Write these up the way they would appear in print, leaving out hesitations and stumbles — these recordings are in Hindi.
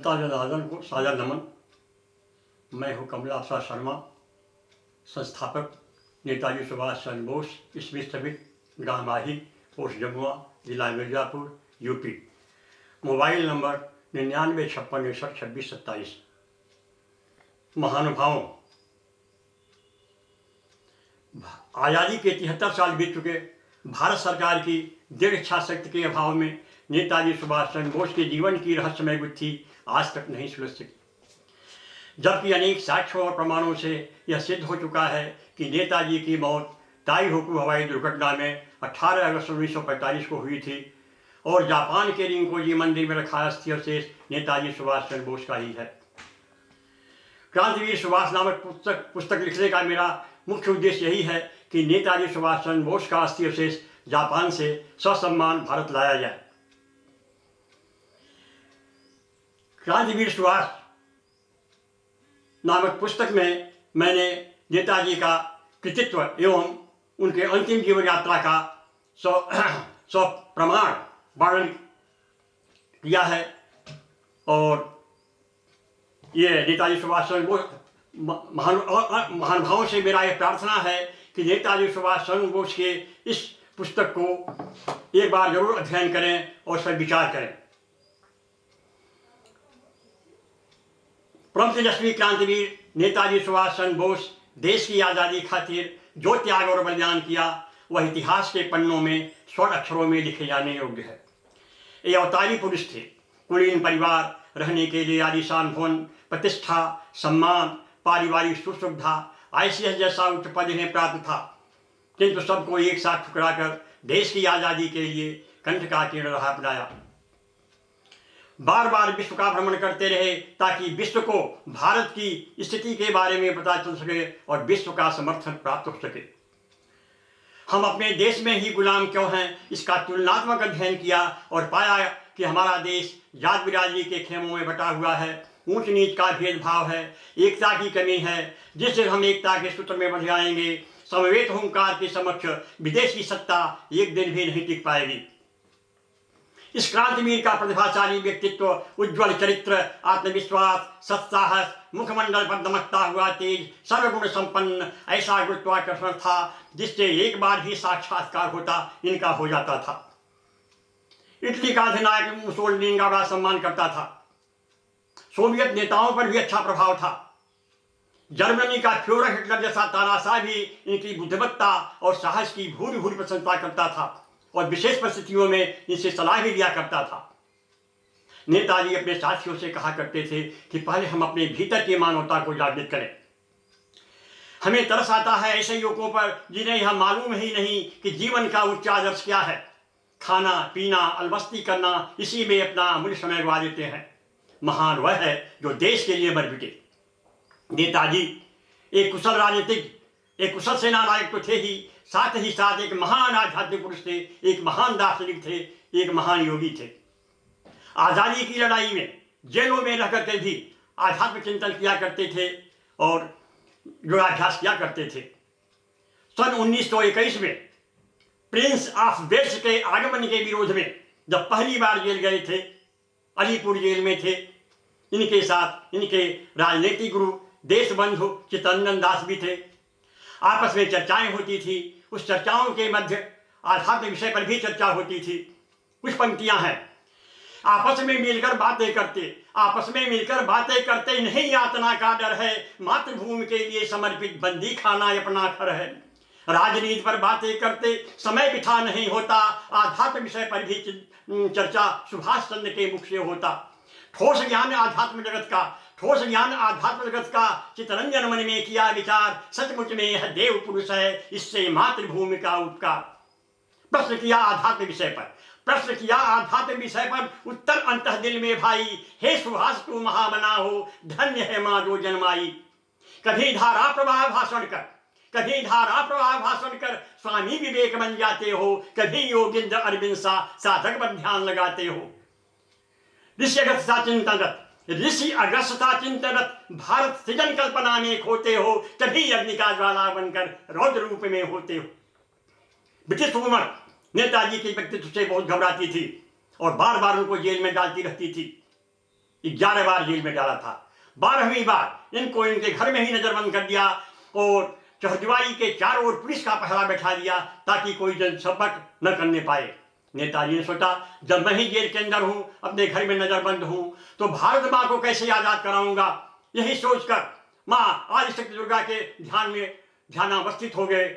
जनता जनार्दन को सादर नमन। मैं हूँ कमला प्रसाद शर्मा, संस्थापक नेताजी सुभाष चंद्र बोस स्मृति समिति, गाँव माही, पोस्ट जमुआ, जिला मिर्जापुर, यूपी। Mobile number 9956612627। महानुभावों, आज़ादी के 73 साल बीत चुके। भारत सरकार की दृढ़ इच्छा शक्ति के अभाव में नेताजी सुभाष चंद्र बोस के जीवन की रहस्यमय गुत्थी आज तक नहीं सुलझ सकी, जबकि अनेक साक्ष्यों और प्रमाणों से यह सिद्ध हो चुका है कि नेताजी की मौत ताइहोकू हवाई दुर्घटना में 18 अगस्त 1945 को हुई थी और जापान के रिंकोजी मंदिर में रखा अस्थि अवशेष नेताजी सुभाष चंद्र बोस का ही है। क्रांतिवीर सुभाष नामक पुस्तक लिखने का मेरा मुख्य उद्देश्य यही है कि नेताजी सुभाष चंद्र बोस का अस्थि अवशेष जापान से ससम्मान भारत लाया जाए। क्रांतिवीर सुभाष नामक पुस्तक में मैंने नेताजी का कृतित्व एवं उनके अंतिम जीवन यात्रा का सौ प्रमाण वर्णन किया है। और ये नेताजी सुभाष चंद्र बोस महानुभावों से मेरा यह प्रार्थना है कि नेताजी सुभाष चंद्र बोस के इस पुस्तक को एक बार जरूर अध्ययन करें और उस पर विचार करें। परम तेजस्वी क्रांतिवीर नेताजी सुभाष चंद्र बोस देश की आज़ादी खातिर जो त्याग और बलिदान किया वह इतिहास के पन्नों में स्वर्ण अक्षरों में लिखे जाने योग्य है। ये अवतारी पुरुष थे। कुलीन परिवार, रहने के लिए आलीशान भवन, प्रतिष्ठा, सम्मान, पारिवारिक सुख सुविधा, ICS जैसा उच्च पद इन्हें प्राप्त था, किंतु सबको एक साथ ठुकराकर देश की आज़ादी के लिए कंठ का किरण राह अपनाया। बार बार विश्व का भ्रमण करते रहे ताकि विश्व को भारत की स्थिति के बारे में पता चल सके और विश्व का समर्थन प्राप्त हो सके। हम अपने देश में ही गुलाम क्यों हैं, इसका तुलनात्मक अध्ययन किया और पाया कि हमारा देश जात बिरादरी के खेमों में बटा हुआ है, ऊंच नीच का भेदभाव है, एकता की कमी है, जिससे हम एकता के सूत्र में बंध जाएंगे। समवेत हुंकार के समक्ष विदेशी सत्ता एक दिन भी नहीं टिक पाएगी। इस क्रांतिवीर का प्रतिभाशाली व्यक्तित्व, उज्ज्वल चरित्र, आत्मविश्वास, सत्साहस, मुखमंडल पर दमकता हुआ तेज, सर्वगुण संपन्न ऐसा गुरुत्वाकर्षण था जिससे एक बार ही साक्षात्कार होता इनका हो जाता था। इटली का अधिनायक मुसोलिनी का बड़ा सम्मान करता था। सोवियत नेताओं पर भी अच्छा प्रभाव था। जर्मनी का फ्यूहरर हिटलर जैसा तानाशाह भी इनकी बुद्धिमत्ता और साहस की भूरी भूरी प्रशंसा करता था और विशेष परिस्थितियों में इनसे सलाह भी दिया करता था। नेताजी अपने साथियों से कहा करते थे कि पहले हम अपने भीतर की मानवता को जागृत करें। हमें तरस आता है ऐसे युवकों पर जिन्हें यह मालूम ही नहीं कि जीवन का उच्च आदर्श क्या है। खाना पीना, अलमस्ती करना, इसी में अपना अमूल्य समय गवा देते हैं। महान वह है जो देश के लिए मर मिटे। नेताजी एक कुशल राजनीतिक, एक कुशल सेना नायक तो थे ही, साथ ही साथ एक महान आध्यात्मिक पुरुष थे, एक महान दार्शनिक थे, एक महान योगी थे। आज़ादी की लड़ाई में जेलों में रह करके भी आध्यात्मिक चिंतन किया करते थे और योगाभ्यास किया करते थे। सन 1921 में प्रिंस ऑफ वेल्स के आगमन के विरोध में जब पहली बार जेल गए थे, अलीपुर जेल में थे, इनके साथ इनके राजनीतिक गुरु देशबंधु चित्तरंजन दास भी थे। आपस में चर्चाएं होती थी। उस चर्चाओं के मध्य आध्यात्मिक विषय पर भी चर्चा होती थी। कुछ पंक्तियां हैं। आपस में मिलकर बातें करते नहीं यातना का डर है, मातृभूमि के लिए समर्पित बंदी खाना अपना घर है। राजनीति पर बातें करते समय बिठा नहीं होता, आध्यात्म विषय पर भी चर्चा सुभाष चंद्र के मुख से होता। ठोस ज्ञान आध्यात्म जगत का चित्तरंजन मन में किया विचार, सचमुच में यह देव पुरुष है, इससे मातृभूमि का उपकार। प्रश्न किया आध्यात्म विषय पर उत्तर अंतः दिल में भाई, हे सुभाष तू महामना हो, धन्य है माँ जो जन्माई। कभी धारा प्रवाह भाषण कर स्वामी विवेक बन जाते हो, कभी योगिंद्र अरविंद साधक पर ध्यान लगाते हो। ऋषि अग्रसता चिंतनत भारत सृजन कल्पना में खोते हो, कभी अग्नि का ज्वाला बनकर रौद्र रूप में होते हो। ब्रिटिश हुकूमत नेताजी के व्यक्तित्व से बहुत घबराती थी और बार बार उनको जेल में डालती रहती थी। 11 बार जेल में डाला था। 12वीं बार इनको इनके घर में ही नजरबंद कर दिया और चौहदीवारी के चारों ओर पुलिस का पहरा बैठा दिया ताकि कोई जनसंपर्क न करने पाए। नेताजी ने सोचा, जब मैं ही जेल के अंदर हूं, अपने घर में नजरबंद हूं, तो भारत माँ को कैसे आजाद कराऊंगा। यही सोचकर माँ आदिशक्ति दुर्गा के ध्यान में ध्यानावस्थित हो गए।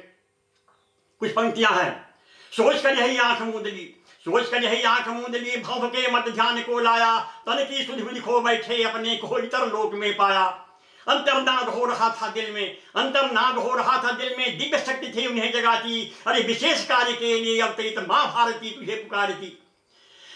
कुछ पंक्तियां हैं। सोचकर यही आंख मूंद ली, सोचकर यही आंख मूंद ली, भव के मत ध्यान को लाया, तन की सुधि लिखो बैठे अपने को इतर लोक में पाया। अंतर्नाद हो रहा था दिल में, अंतर्नाद हो रहा था दिल में, दिव्य शक्ति थी उन्हें जगाती, अरे विशेष कार्य के लिए अवतरित मां भारती तुझे पुकारती।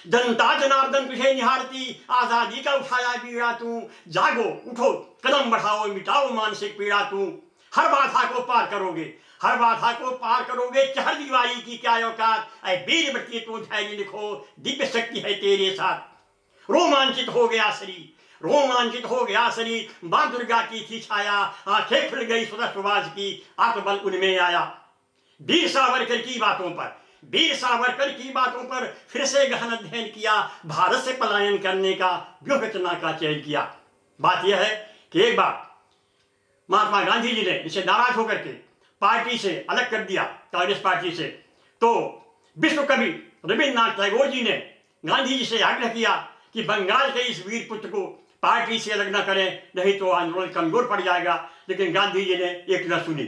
जनता जनार्दन तुझे निहारती, आजादी का उठाया बीड़ा तू, जागो उठो कदम बढ़ाओ मिटाओ मानसिक पीड़ा तू। हर बाधा को पार करोगे, हर बाधा को पार करोगे, चहर दीवारी की क्या औकात, ऐ वीर बच्चे तू धैर्य लिखो, दिव्य शक्ति है तेरे साथ। रोमांचित हो गया शरीर, रोमांचित हो गया शरीर, मां दुर्गा की थी छाया, आंखें खुल गई स्वतः सुभाष की, आत्मबल उनमें आया। वीर सावरकर की बातों पर, वीर सावरकर की बातों पर फिर से गहन अध्ययन किया, भारत से पलायन करने का व्यूह रचना का चयन किया। बात यह है कि एक बार महात्मा गांधी जी ने इसे नाराज होकर के पार्टी से अलग कर दिया, कांग्रेस पार्टी से, तो विश्व कवि रविन्द्रनाथ टैगोर जी ने गांधी जी से आग्रह किया कि बंगाल के इस वीर पुत्र को पार्टी से अलग न करें, नहीं तो आंदोलन कमजोर पड़ जाएगा। लेकिन गांधी जी ने एक न सुनी।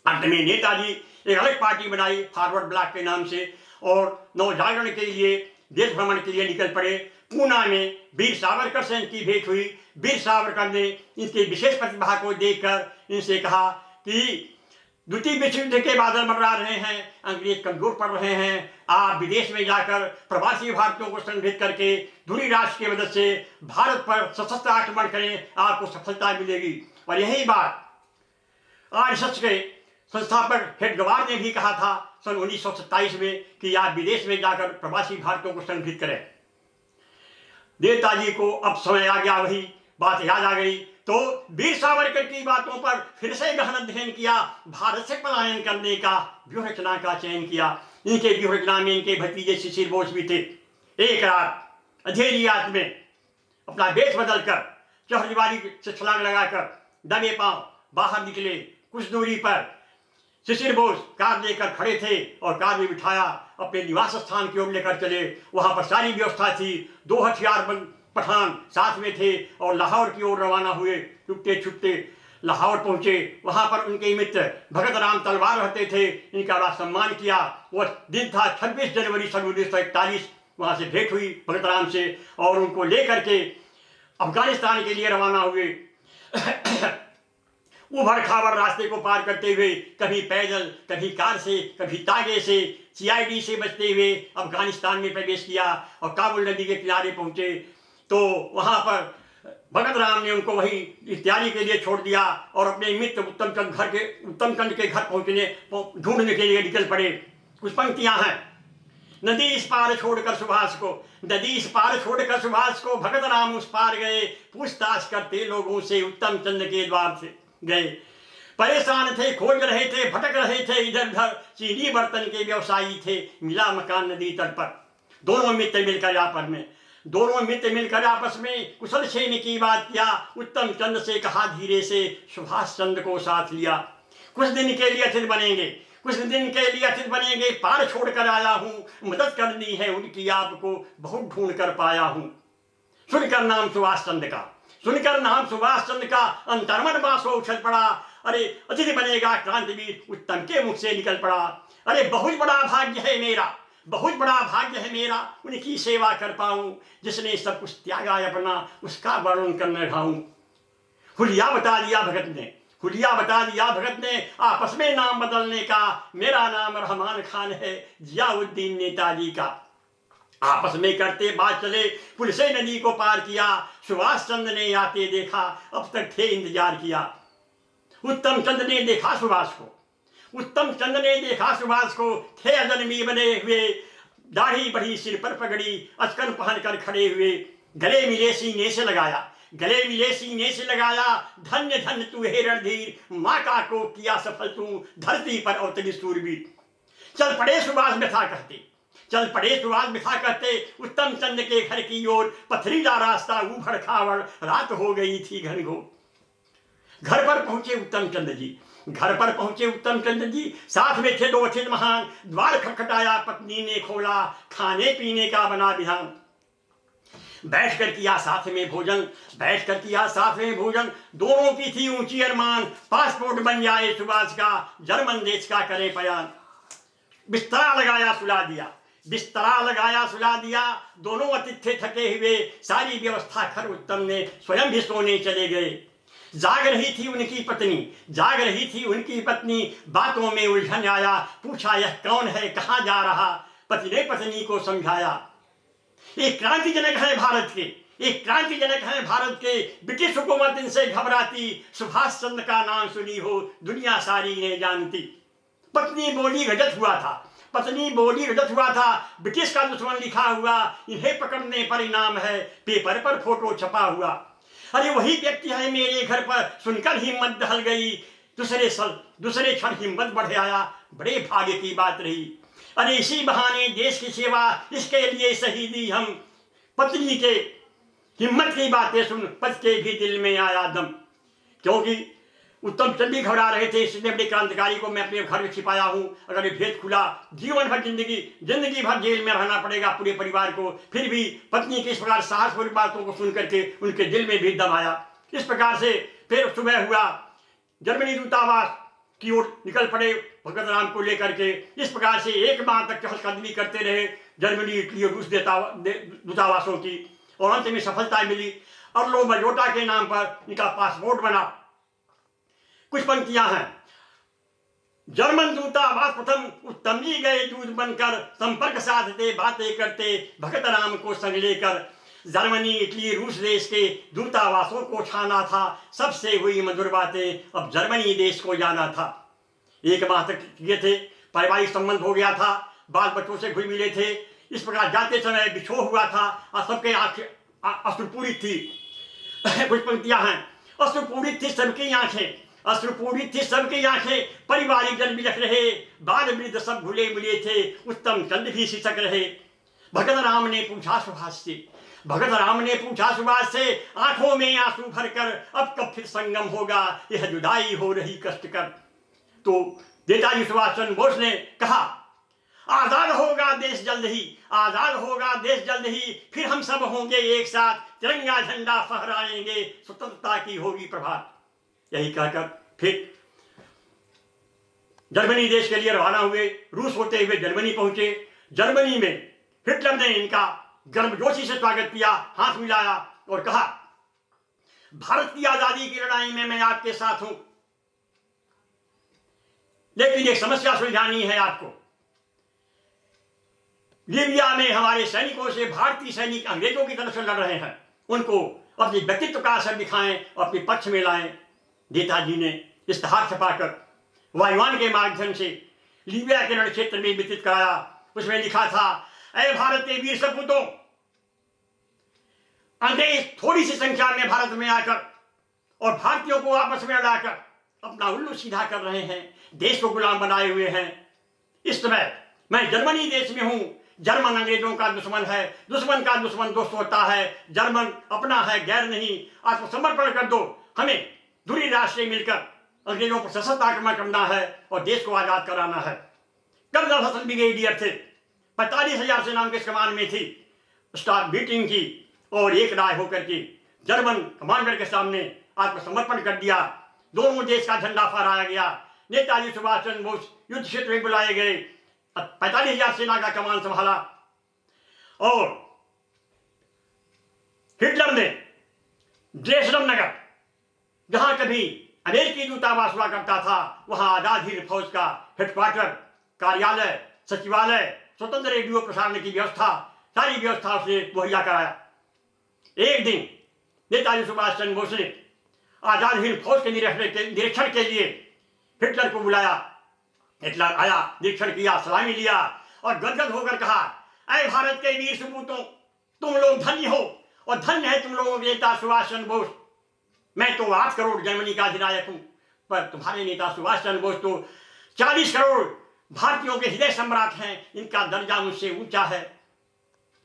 अंत में नेताजी एक अलग पार्टी बनाई फॉरवर्ड ब्लॉक के नाम से, और नवजागरण के लिए देश भ्रमण के लिए निकल पड़े। पूना में वीर सावरकर से इनकी भेंट हुई। वीर सावरकर ने इनकी विशेष प्रतिभा को देखकर इनसे कहा कि द्वितीय विश्व युद्ध के बादल मंडरा रहे हैं, अंग्रेज कमजोर पड़ रहे हैं, आप विदेश में जाकर प्रवासी भारतीयों को संगठित करके धुरी राष्ट्र की मदद से भारत पर सशस्त्र आक्रमण करें, आपको सफलता मिलेगी। और यही बात आरएसएस के संस्थापक हेडगेवार ने भी कहा था सन 1927 में कि आप विदेश में जाकर प्रवासी भारतीयों को संगठित करें। नेताजी को अब समय आ गया, वही बात याद आ गई, तो वीर सावरकर की बातों पर फिर से गहन अध्ययन किया, भारत से पलायन करने का व्यूह रचना का चयन किया। इनके व्यूह रचना में इनके भतीजे शिशिर बोस भी थे। एक रात अंधेरी रात में अपना वेश बदलकर चौहदीवारी से छलांग लगाकर दबे पांव बाहर निकले। कुछ दूरी पर शिशिर बोस कार लेकर खड़े थे और कार में बिठाया अपने निवास स्थान की ओर लेकर चले। वहां पर सारी व्यवस्था थी, 2 हथियारबंद पठान साथ में थे और लाहौर की ओर रवाना हुए। छुपते छुपते लाहौर पहुंचे। वहां पर उनके मित्र भगत राम तलवार रहते थे, इनका बड़ा सम्मान किया। वह दिन था 26 जनवरी सन 1941। वहां से भेंट हुई भगत राम से और उनको लेकर के अफगानिस्तान के लिए रवाना हुए। उभर खाबर रास्ते को पार करते हुए, कभी पैदल, कभी कार से, कभी तागे से, सीआईडी से बचते हुए अफगानिस्तान में प्रवेश किया और काबुल नदी के किनारे पहुंचे। तो वहां पर भगत राम ने उनको वही तैयारी के लिए छोड़ दिया और अपने मित्र उत्तमचंद के घर ढूंढने के लिए निकल पड़े। कुछ पंक्तियां हैं। नदी इस पार छोड़कर सुभाष को, नदी इस पार छोड़कर सुभाष को, भगत राम उस पार गए, पूछताछ करते लोगों से उत्तमचंद के द्वार से गए। परेशान थे, खोज रहे थे, भटक रहे थे इधर उधर, चीनी बर्तन के व्यवसायी थे, मिला मकान नदी तट पर। दोनों मित्र मिलकर आपस में कुशल क्षेम की बात किया। उत्तमचंद से कहा धीरे से, सुभाष चंद्र को साथ लिया। कुछ दिन के लिए अतिथि बनेंगे, पार छोड़कर आया हूँ, मदद करनी है उनकी, आपको बहुत ढूंढ कर पाया हूँ। सुनकर नाम सुभाष चंद्र का अंतर्मन बासो उछल पड़ा। अरे अतिथि बनेगा क्रांतिवीर, उत्तम के मुख से निकल पड़ा। अरे बहुत बड़ा भाग्य है मेरा, उनकी सेवा कर पाऊं, जिसने सब कुछ त्यागा अपना, उसका वर्णन कर न ढाऊं। हुलिया बता दिया भगत ने आपस में नाम बदलने का, मेरा नाम रहमान खान है, जियाउद्दीन नेताजी का। आपस में करते बात चले, पुल से नदी को पार किया, सुभाष चंद्र ने आते देखा, अब तक थे इंतजार किया। उत्तमचंद ने देखा सुभाष को, थे अजनबी बने हुए, दाढ़ी बढ़ी, सिर पर पगड़ी, अचकन पहनकर खड़े हुए। गले मिले सीने से लगाया, धन्य धन्य तू हे रणधीर, माँ का को किया सफल तू, धरती पर अवतरी सूरवीर। चल पड़े सुभाष व्यथा कहते, चल पड़े सुभाष बिठा करते उत्तम चंद के घर की ओर। पथरीला रास्ता ऊबड़ खाबड़, रात हो गई थी घनघोर। घर पर पहुंचे उत्तम चंद जी, घर पर पहुंचे उत्तम चंद जी, साथ में थे दो अतिथि महान। द्वार खटखटाया, पत्नी ने खोला, खाने पीने का बना विधान। बैठकर किया साथ में भोजन, बैठकर किया साथ में भोजन। दोनों की थी ऊंची अरमान, पासपोर्ट बन जाए सुभाष का, जर्मन देश का करे बयान। बिस्तरा लगाया सुला दिया, बिस्तरा लगाया सुला दिया। दोनों अतिथि थके हुए, सारी व्यवस्था कर उत्तम ने स्वयं भी सोने चले गए। जाग रही थी उनकी पत्नी, जाग रही थी उनकी पत्नी। बातों में उलझन आया, पूछा यह कौन है, कहाँ जा रहा। पति ने पत्नी को समझाया, एक क्रांतिजनक है भारत के, एक क्रांतिजनक है भारत के। ब्रिटिश हुकूमत इनसे घबराती, सुभाष चंद्र का नाम सुनी हो दुनिया सारी ने जानती। पत्नी बोली गजब हुआ था, पत्नी बोली गजब हुआ था। ब्रिटिश का दुश्मन लिखा हुआ, इन्हें पकड़ने पर इनाम है, पेपर पर फोटो छपा हुआ। अरे वही व्यक्ति है मेरे घर पर, सुनकर हिम्मत ढल गई। दूसरे क्षण हिम्मत बढ़ आया, बड़े भाग्य की बात रही। अरे इसी बहाने देश की सेवा, इसके लिए शहीदी हम। पत्नी के हिम्मत की बातें सुन पति के भी दिल में आया दम। क्योंकि उत्तम चंद भी घबरा रहे थे, इसलिए अपने क्रांतिकारी को मैं अपने घर में छिपाया हूं। अगर ये भेद खुला, जीवन भर जिंदगी भर जेल में रहना पड़ेगा पूरे परिवार को। फिर भी पत्नी की इस प्रकार साहसपूर्ण बातों को सुन करके उनके दिल में भी दम आया। इस प्रकार से फिर सुबह हुआ, जर्मनी दूतावास की ओर निकल पड़े भगत राम को लेकर के। इस प्रकार से एक माह तक चहलकदमी करते रहे जर्मनी, इटली और रूस दूतावासों की, और अंत में सफलता मिली। अर्लो मजोटा के नाम पर इनका पासपोर्ट बना। कुछ पंक्तियां हैं। जर्मन दूतावास प्रथम उत्तम जी गए दूत बनकर, संपर्क साधते बातें करते भगत राम को संग लेकर। जर्मनी, इटली, रूस देश के दूतावासों को छाना था, सबसे हुई मधुर बातें, अब जर्मनी देश को जाना था। एक माह तक किए थे, पारिवारिक संबंध हो गया था, बाल बच्चों से घुल मिले थे। इस प्रकार जाते समय बिछोह हुआ था और सबके आंखें अश्रुपूरित थी। कुछ पंक्तियां हैं। अश्रुपूरित थी सबकी आंखें, अश्रुपूरित थी सबकी आंखें, पारिवारिक जन बिलख रहे, बाल वृद्ध सब घुले मिले थे, उत्तम चंद भी सिसक रहे। भगत राम ने पूछा सुभाष से, भगत राम ने पूछा सुभाष से, आंखों में आंसू भरकर, अब कब फिर संगम होगा, यह जुदाई हो रही कष्टकर। तो नेताजी सुभाष चंद्र बोस ने कहा, आजाद होगा देश जल्द ही, आजाद होगा देश जल्द ही, फिर हम सब होंगे एक साथ, तिरंगा झंडा फहराएंगे, स्वतंत्रता की होगी प्रभात। यही कहकर फिर जर्मनी देश के लिए रवाना हुए। रूस होते हुए जर्मनी पहुंचे। जर्मनी में हिटलर ने इनका गर्मजोशी से स्वागत किया, हाथ मिलाया और कहा, भारत की आजादी की लड़ाई में मैं आपके साथ हूं, लेकिन एक समस्या सुलझानी है आपको। लीबिया में हमारे सैनिकों से भारतीय सैनिक अंग्रेजों की तरफ से लड़ रहे हैं, उनको अपने व्यक्तित्व का असर दिखाएं और अपने पक्ष में लाएं। नेताजी ने इश्तहार छपाकर वायुयान के माध्यम से लीबिया के रण क्षेत्र में वितरित कराया। उसमें लिखा था, ऐ भारत के वीर सपूतों, अंग्रेज थोड़ी सी संख्या में भारत में आकर और भारतीयों को आपस में लड़ाकर अपना उल्लू सीधा कर रहे हैं, देश को गुलाम बनाए हुए हैं। इस समय मैं जर्मनी देश में हूं। जर्मन अंग्रेजों का दुश्मन है, दुश्मन का दुश्मन दोस्त होता है, जर्मन अपना है गैर नहीं। आत्मसमर्पण कर दो, हमें दूरी राष्ट्र से मिलकर अंग्रेजों पर सशक्त आक्रमण करना है और देश को आजाद कराना है। कर्नल हसन ब्रिगेडियर थे, 45,000 सेना के कमान में थी। स्टार मीटिंग की और एक राय होकर के जर्मन कमांडर के सामने आत्मसमर्पण कर दिया। दोनों देश का झंडा फहराया गया। नेताजी सुभाष चंद्र बोस युद्ध क्षेत्र में बुलाए गए, 45,000 सेना का कमान संभाला और हिटलर ने ड्रेसडन नगर, जहां कभी अमेरिकी दूतावास हुआ करता था, वहां आजाद हिंद फौज का हेडक्वार्टर, कार्यालय, सचिवालय, स्वतंत्र रेडियो प्रसारण की व्यवस्था, सारी व्यवस्था उसे मुहैया कराया। एक दिन नेताजी सुभाष चंद्र बोस ने आजाद हिंद फौज के निरीक्षण के लिए हिटलर को बुलाया। हिटलर आया, निरीक्षण किया, सलामी लिया और गदगद होकर कहा, ऐ भारत के वीर सपूतों, तुम लोग धन्य हो और धन्य है तुम लोगों के नेता सुभाष चंद्र बोस। मैं तो 8 करोड़ जर्मनी का अधिनायक हूं, पर तुम्हारे नेता सुभाष चंद्र बोस तो 40 करोड़ भारतीयों के हृदय सम्राट हैं, इनका दर्जा उनसे ऊंचा है,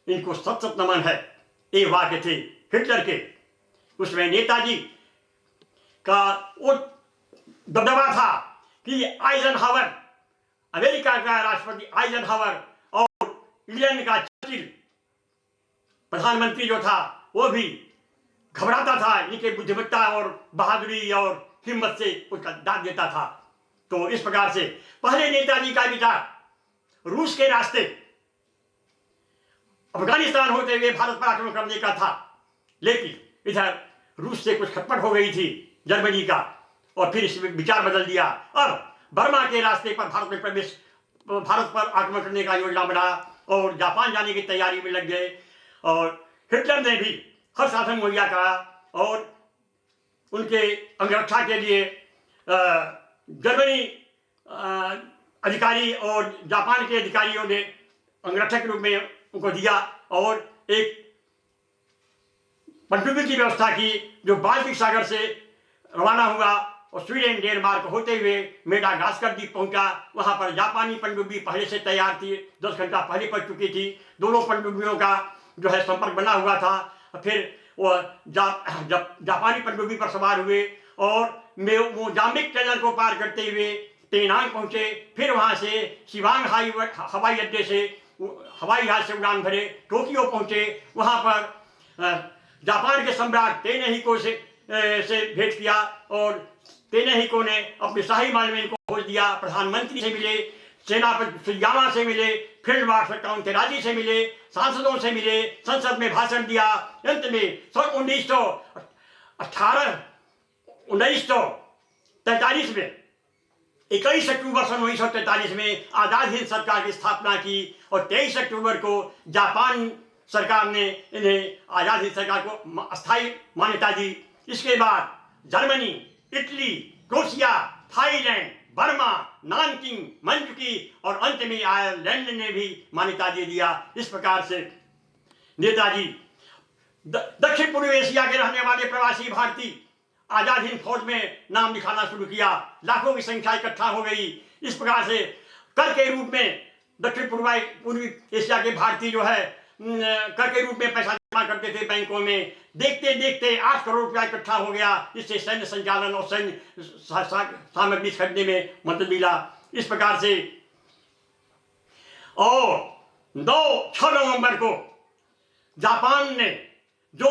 इनको सत सत नमन है। ये वाक्य थे हिटलर के। उसमें नेताजी का वो दबदबा था कि आइजनहावर, अमेरिका का राष्ट्रपति आइजनहावर और इंग्लैंड का चर्चिल प्रधानमंत्री जो था वो भी घबराता था, इनके बुद्धिमत्ता और बहादुरी और हिम्मत से उसका दाद देता था। तो इस प्रकार से पहले नेताजी का विचार रूस के रास्ते अफगानिस्तान होते हुए भारत पर आक्रमण करने का था, लेकिन इधर रूस से कुछ खटपट हो गई थी जर्मनी का, और फिर इस विचार बदल दिया। अब बर्मा के रास्ते पर भारत पर आक्रमण करने का योजना बना और जापान जाने की तैयारी में लग गए। और हिटलर ने भी हर साधन मुहैया करा और उनके अंगरक्षा के लिए जर्मनी अधिकारी और जापान के अधिकारियों ने अंगरक्षा के रूप में उनको दिया और एक पनडुब्बी की व्यवस्था की जो बाल्टिक सागर से रवाना हुआ और स्वीडन डेनमार्क होते हुए मेडागास्कर द्वीप पहुंचा। वहां पर जापानी पनडुब्बी पहले से तैयार थी, 10 घंटा पहले पहुंच चुकी थी। दोनों पनडुब्बियों का जो है संपर्क बना हुआ था। फिर वो जब जापानी पनडुब्बी पर सवार हुए और मोजाम्बिक चैनल को पार करते हुए पेनांग पहुंचे, फिर वहां से शिवांग हवाई अड्डे से हवाई जहाज से उड़ान भरे, टोक्यो पहुंचे। वहां पर जापान के सम्राट तेनेहिको से भेंट किया और तेनेहिको ने अपने शाही महल में इनको खोज दिया। प्रधानमंत्री से मिले, सेनापति सुयामा से मिले, फील्ड मार्शल काउंट तेराजी से मिले, सांसदों से मिले, संसद में भाषण दिया। अंत में सन 1943 में 21 अक्टूबर सन 1943 में आजाद हिंद सरकार की स्थापना की और 23 अक्टूबर को जापान सरकार ने इन्हें आजाद हिंद सरकार को अस्थायी मान्यता दी। इसके बाद Germany, Italy, Croatia, Thailand, Burma, Nanking, Manchukuo और अंत में आयरलैंड ने भी मान्यता दे दिया। इस प्रकार से नेताजी दक्षिण पूर्व एशिया के रहने वाले प्रवासी भारतीय आजाद हिंद फौज में नाम लिखाना शुरू किया। लाखों की संख्या इकट्ठा हो गई। इस प्रकार से कर के रूप में दक्षिण पूर्वी एशिया के भारतीय जो है कर के रूप में पैसा जमा करते थे बैंकों में। देखते देखते 8 करोड़ रुपया इकट्ठा हो गया। इससे सैन्य संचालन और सैन्य सामग्री खरीदने में मदद मिला। इस प्रकार से और 6 नवंबर को जापान ने जो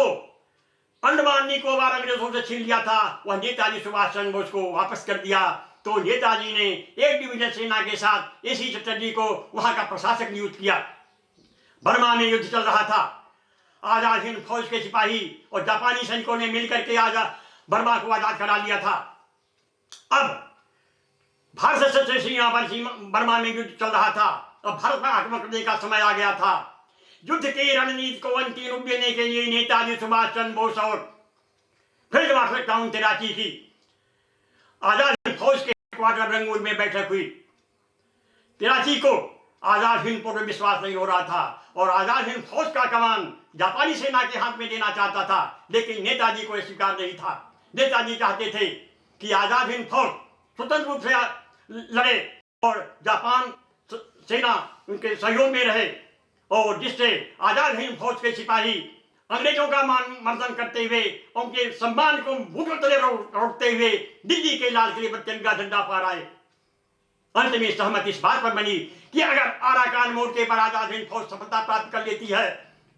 अंडमान निकोबार अंग्रेजों से छीन लिया था वह नेताजी सुभाष चंद्र बोस को वापस कर दिया। तो नेताजी ने 1 डिवीजन सेना के साथ एसी चटर्जी को वहां का प्रशासक नियुक्त किया। बर्मा में युद्ध चल रहा था। आजाद हिंद फौज के सिपाही और जापानी सैनिकों ने मिलकर के बर्मा को आजाद करा लिया था। अब भारत से सीमा पर बर्मा में युद्ध चल रहा था। अब भारत पर आक्रमण करने का समय आ गया था। युद्ध की रणनीति को अंतिम रूप देने के लिए नेताजी सुभाष चंद्र बोस और फील्ड मार्शल काउंट तेराची की आजाद हिंद फौज के क्वार्टर रंगून में बैठक हुई। तेराची को आजाद हिंद पर विश्वास नहीं हो रहा था और आजाद हिंद फौज का कमान जापानी सेना के हाथ में देना चाहता था, लेकिन नेताजी को स्वीकार नहीं था। नेताजी चाहते थे कि आजाद हिंद फौज स्वतंत्र रूप से लड़े और जापान सेना उनके सहयोग में रहे और जिससे आजाद हिंद फौज के सिपाही अंग्रेजों का मर्दन करते हुए उनके सम्मान को बूटों तले रोकते हुए दिल्ली के लाल किले पर तिरंगा झंडा फहराए। अंत में सहमति इस बात पर बनी कि अगर आराकान मोर्चे पर आजाद हिंद फौज सफलता प्राप्त कर लेती है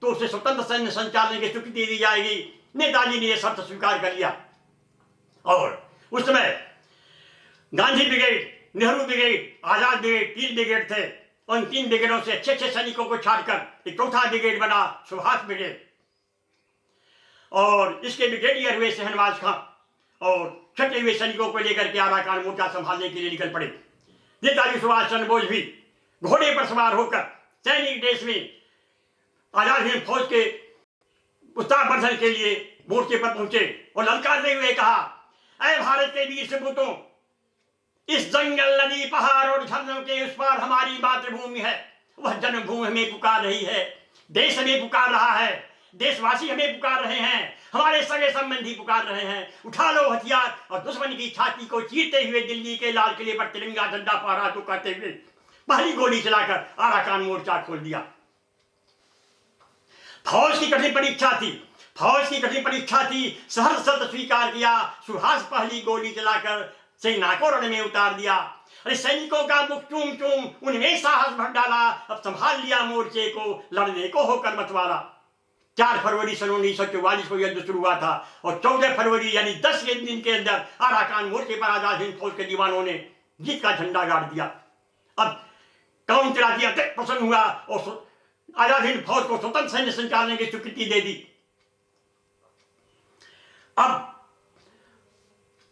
तो उसे स्वतंत्र सैन्य संचालन की स्वीकृति दी जाएगी। नेताजी ने यह शर्त स्वीकार कर लिया और उस समय गांधी ब्रिगेड, नेहरू ब्रिगेड, आजाद ब्रिगेड 3 ब्रिगेड थे। उन 3 ब्रिगेडों से अच्छे सैनिकों को छाड़कर एक चौथा ब्रिगेड बना, सुभाष ब्रिगेड, और इसके ब्रिगेडियर हुए शहनवाज खां और छठे हुए सैनिकों को लेकर के आराकान मोर्चा संभालने के लिए निकल पड़े। नेताजी सुभाष चंद्र बोस भी घोड़े पर सवार होकर सैनिक ड्रेस में आजाद हिंद फौज के उत्साहवर्धन के लिए मोर्चे पर पहुंचे और ललकारते हुए कहा, ऐ भारत के वीर सपूतों, इस जंगल, नदी, पहाड़ और झरनों के उस पार हमारी मातृभूमि है। वह जन्मभूमि हमें पुकार रही है, देश हमें पुकार रहा है, देशवासी हमें पुकार रहे हैं, हमारे सगे संबंधी पुकार रहे हैं। उठा लो हथियार और दुश्मन की छाती को चीरते हुए दिल्ली के लाल किले पर तिरंगा झंडा फहरा तो कहते हुए पहली गोली चलाकर आराकान मोर्चा खोल दिया। फौज की कठिन परीक्षा थी, फौज की कठिन परीक्षा थी, सहर्ष शब्द स्वीकार किया। सुहास पहली गोली चलाकर सेना को रण में उतार दिया। अरे सैनिकों का मुख चूम चूम उनमें साहस भर डाला। अब संभाल लिया मोर्चे को, लड़ने को होकर मतवाला। 4 फरवरी सन 1944 को युद्ध शुरू हुआ था और 14 फरवरी यानी 10 के दिन के अंदर आराकान मोर्चे पर आजाद हिंद फौज के दीवानों ने जीत का झंडा गाड़ दिया। अब काउंटर दिया, प्रसन्न हुआ और आजाद हिंद फौज को स्वतंत्र सैन्य संचालन की स्वीकृति दे दी। अब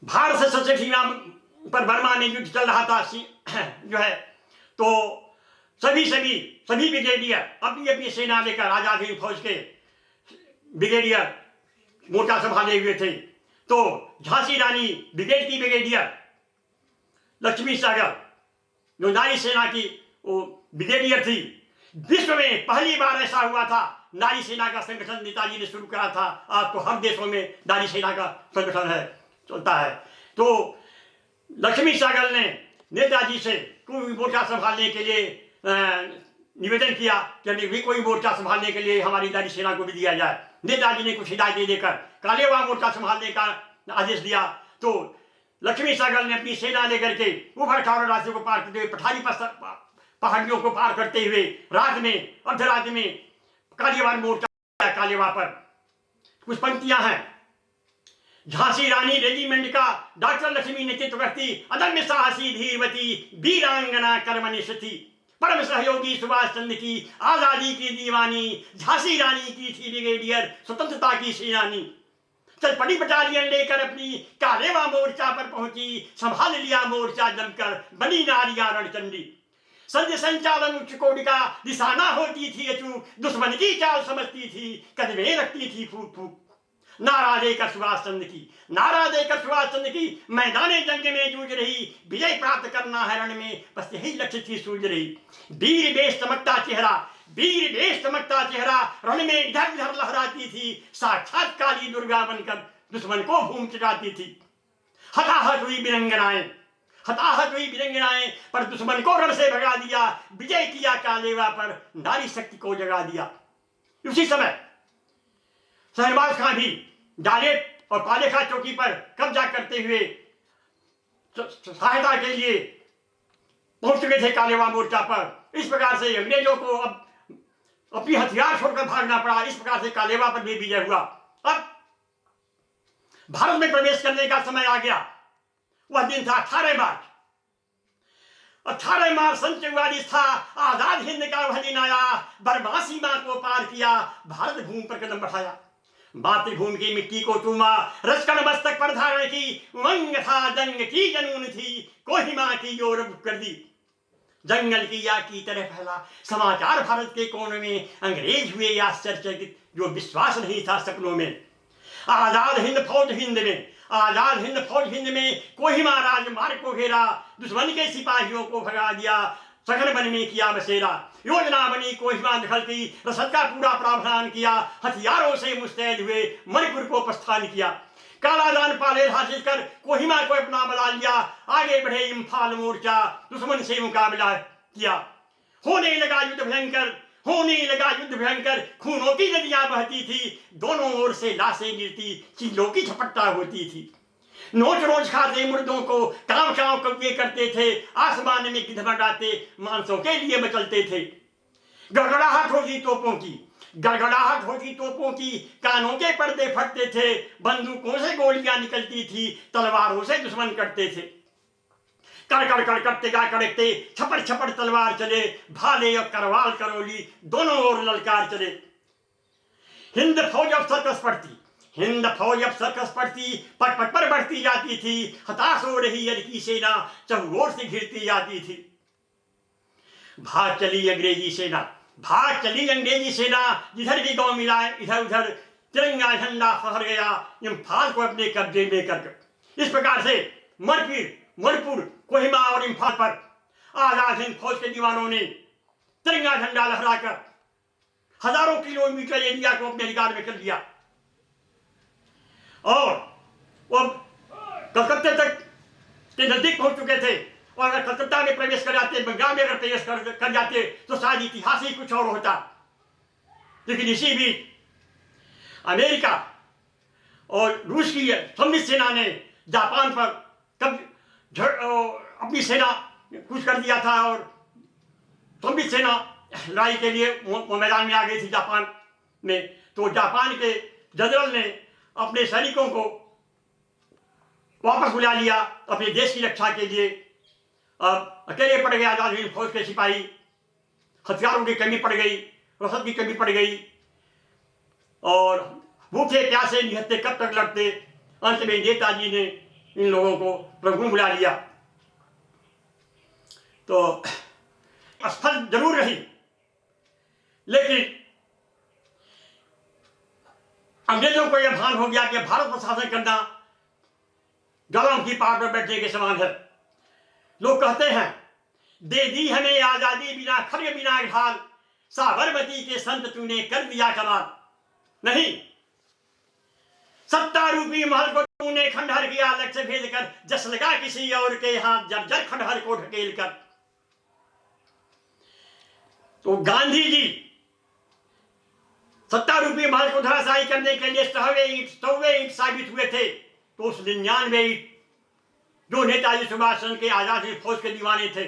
भारत से सबसे सीमा पर बर्मा में युद्ध चल रहा था जो है, तो सभी ब्रिगेडियर अपनी अपनी सेना लेकर आजाद हिंद फौज के ब्रिगेडियर मोर्चा संभाले हुए थे। तो झांसी रानी ब्रिगेड की ब्रिगेडियर लक्ष्मी सहगल जो नारी सेना की वो ब्रिगेडियर थी। विश्व में पहली बार ऐसा हुआ था, नारी सेना का संगठन नेताजी ने शुरू करा था। आज तो हर देशों में नारी सेना का संगठन है, चलता है। तो लक्ष्मी सहगल ने नेताजी से कोई मोर्चा संभालने के लिए निवेदन किया कि हमें भी कोई मोर्चा संभालने के लिए हमारी नारी सेना को भी दिया जाए। नेताजी ने कुछ हिदायतें देकर कालेवा मोर्चा संभालने का आदेश दिया। तो लक्ष्मी सहगल ने अपनी सेना लेकर के उभर खावर राज्यों को पार करते हुए, पठारी पहाड़ियों को पार करते हुए रात में अर्धरात में कालेवा मोर्चा, कालेवा पर कुछ पंक्तियां हैं। झांसी रानी रेजिमेंट का डॉक्टर लक्ष्मी नेतृत्व करती, अदम्य साहसी धीरवती वीरांगना कर्मनिष्ठ थी। परम सहयोगी सुभाष चंद्र की आजादी की दीवानी, झांसी रानी की थी ब्रिगेडियर स्वतंत्रता की सेनानी। चल पड़ी बटालियन लेकर अपनी कालेवा मोर्चा पर पहुंची, संभाल लिया मोर्चा जमकर, बनी नारियां रणचंडी। संधि संचालन उच्च कोटि का, दिशाना होती थी अचूक, दुश्मन की चाल समझती थी, कदमें रखती थी फूक फूक। नारा देकर सुभाष चंद्र की, नारा देकर सुभाष चंद्र की, मैदाने जंग में जूझ रही, विजय प्राप्त करना है रण में, बस यही लक्ष्य थी सूझ रही। वीर बेश चमकता चेहरा, वीर बेश चमकता चेहरा, रण में इधर उधर लहराती थी, साक्षात काली दुर्गा बनकर दुश्मन को भूम चढ़ाती थी। हताहत हुई वीरंगनाएं, हताहत हुई वीरंगनाएं, पर दुश्मन को रण से भगा दिया, विजय किया कालेवा पर, नारी शक्ति को जगा दिया। उसी समय शहनवाज खां भी जालेट और पालेखा चौकी पर कब्जा करते हुए सहायता के लिए पहुंच चुके थे कालेवा मोर्चा पर। इस प्रकार से अंग्रेजों को अब अपनी हथियार छोड़कर भागना पड़ा। इस प्रकार से कालेवा पर भी विजय हुआ। अब भारत में प्रवेश करने का समय आ गया। वह दिन था 18 मार्च। 18 मार्च सन 44 था। आजाद हिंद का वह दिन आया, बर्मा सीमा को पार किया, भारत भूमि पर कदम बढ़ाया। मातृभूमि की मिट्टी को चूमा, रचकन मस्तक पर धारण की, उमंग था जंग की जनून थी, कोहिमा की ओर रुख कर दी। जंगल की आग की तरह फैला समाचार भारत के कोने में, अंग्रेज हुए आश्चर्यचकित, जो विश्वास नहीं था सपनों में। आजाद हिंद फौज हिंद में, आजाद हिंद फौज हिंद में, कोहिमा राजमार्ग को घेरा, दुश्मन के सिपाहियों को भगा दिया, सघन वन में किया बसेरा। योजना बनी कोहिमा दखल की, रसद का पूरा प्रावधान किया, हथियारों से मुस्तैद हुए मणिपुर को प्रस्थान किया। कालादान पालेर हासिल कर कोहिमा को अपना बना लिया, आगे बढ़े इम्फाल मोर्चा, दुश्मन से मुकाबला किया। होने लगा युद्ध भयंकर, होने लगा युद्ध भयंकर, खूनों की नदियां बहती थी, दोनों ओर से लाशें गिरती, चीलों की झपट्टा होती थी। नोच रोज खाते मुर्दों को, काम चाव कब्जे करते थे, आसमान में गिद्ध मंडाते, मांसों के लिए मचलते थे। गड़गड़ाहट होगी तोपों की, गड़गड़ाहट होगी तोपों की, कानों के पर्दे फटते थे, बंदूकों से गोलियां निकलती थी, तलवारों से दुश्मन कटते थे। कड़कड़ कड़कड़ते गा कड़कते, छपड़ छपड़ तलवार चले, भाले और करवाल करौली दोनों ओर ललकार चले। हिंद फौज अब सर्कस पड़ती, हिंद फौज अब सर्कस पड़ती, पट पट पर बढ़ती जाती थी, हताश हो रही अरकी सेना चहुओर से घिरती जाती थी। भाग चली अंग्रेजी सेना, भाग चली अंग्रेजी सेना, जिधर भी गांव मिला इधर उधर तिरंगा झंडा फहर गया, इम्फाल को अपने कब्जे में कर। इस प्रकार से मणिपुर, कोहिमा और इम्फाल पर आजाद हिंद फौज के दीवानों ने तिरंगा झंडा लहराकर हजारों किलोमीटर एरिया को अपने अधिकार में कर लिया और वो कलकत्ते तक के नजदीक पहुंच चुके थे। और अगर कलकत्ता में प्रवेश कर जाते, बंगाल में अगर प्रवेश कर जाते तो शायद इतिहास ही कुछ और होता। लेकिन इसी बीच अमेरिका और रूस की सम्मिलित सेना ने जापान पर अपनी सेना कूच कर दिया था और सम्मिलित सेना लड़ाई के लिए मैदान में आ गई थी जापान में। तो जापान के जनरल ने अपने सैनिकों को वापस बुला लिया अपने देश की रक्षा के लिए। अकेले पड़ गए आजाद हिंद फौज के सिपाही, हथियारों की कमी पड़ गई, रसद की कमी पड़ गई और भूखे प्यासे निहत्ते कब तक लड़ते। अंत में नेताजी ने इन लोगों को रंगून बुला लिया। तो असफल जरूर रही, लेकिन अंग्रेजों को यह भान हो गया कि भारत पर शासन करना गलाओं की पहाड़ पर बैठने के समान है। लोग कहते हैं दे दी हमें आजादी बिना खड्ग बिना ढाल, साबरमती के संत तूने कर दिया कमाल। नहीं, सत्ता रूपी महल को तूने खंडहर किया लक्ष्य भेद कर, जस लगा किसी और के हाथ जर्जर खंडहर को ढकेल कर। तो गांधी जी सत्ता रूपी महल को धराशायी करने के लिए 100वें ईंट साबित हुए थे। तो उस 99वें ईंट जो नेताजी सुभाष चंद्र के आजाद हिंद फौज के दीवाने थे,